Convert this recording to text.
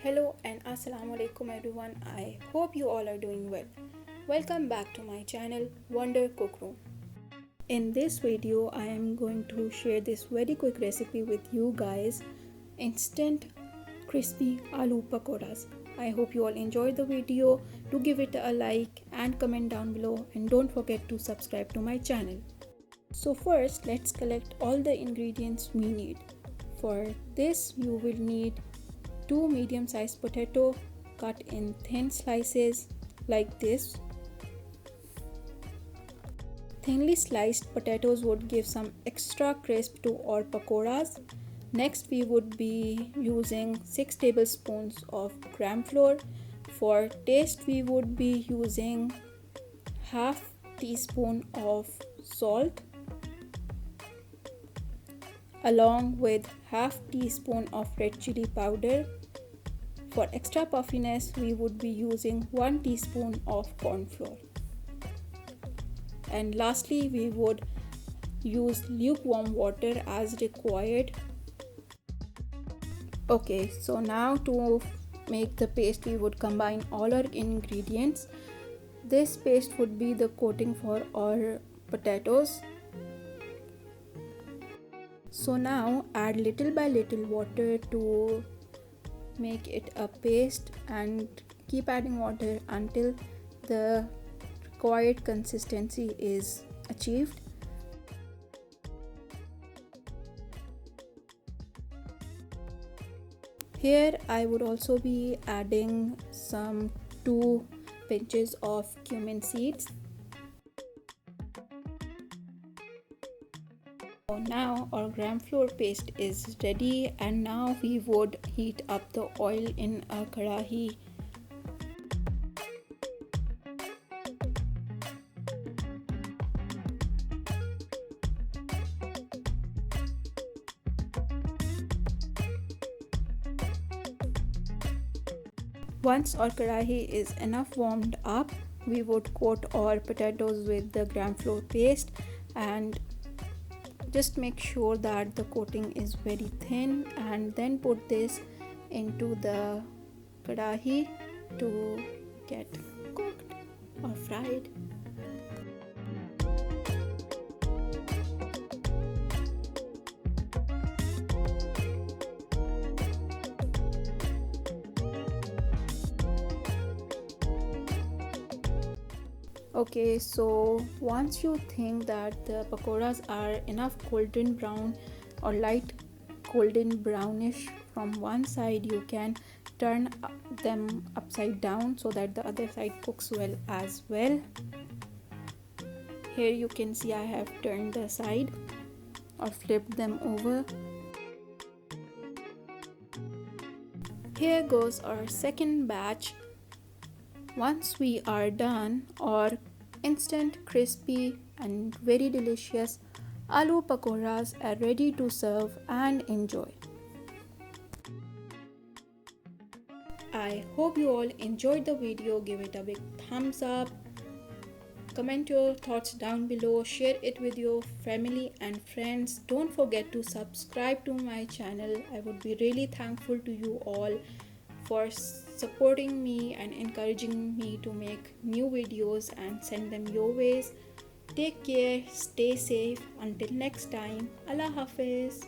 Hello and assalamu alaikum everyone. I hope you all are doing well. Welcome back to my channel Wonder Cookroom. In this video I am going to share this very quick recipe with you guys. Instant crispy aloo pakoras. I hope you all enjoyed the video. Do give it a like and comment down below, and don't forget to subscribe to my channel. So first let's collect all the ingredients we need. For this you will need 2 medium-sized potato cut in thin slices like this. Thinly sliced potatoes would give some extra crisp to our pakoras. Next we would be using 6 tablespoons of gram flour. For taste we would be using half teaspoon of salt along with half teaspoon of red chilli powder. For extra puffiness, we would be using 1 teaspoon of corn flour. And lastly, we would use lukewarm water as required. Okay, so now to make the paste, we would combine all our ingredients. This paste would be the coating for our potatoes. So now add little by little water to make it a paste, and keep adding water until the required consistency is achieved. Here I would also be adding some 2 pinches of cumin seeds. So now our gram flour paste is ready, and now we would heat up the oil in a kadahi. Once our kadahi is enough warmed up, we would coat our potatoes with the gram flour paste, and just make sure that the coating is very thin, and then put this into the kadahi to get cooked or fried. Okay, so once you think that the pakoras are enough golden brown or light golden brownish from one side, you can turn them upside down so that the other side cooks well as well. Here you can see I have turned the side or flipped them over. Here goes our second batch. Once we are done, our instant crispy and very delicious aloo pakoras are ready to serve and enjoy. I hope you all enjoyed the video. Give it a big thumbs up. Comment your thoughts down below. Share it with your family and friends. Don't forget to subscribe to my channel. I would be really thankful to you all for supporting me and encouraging me to make new videos and send them your ways. Take care, stay safe. Until next time, Allah Hafiz.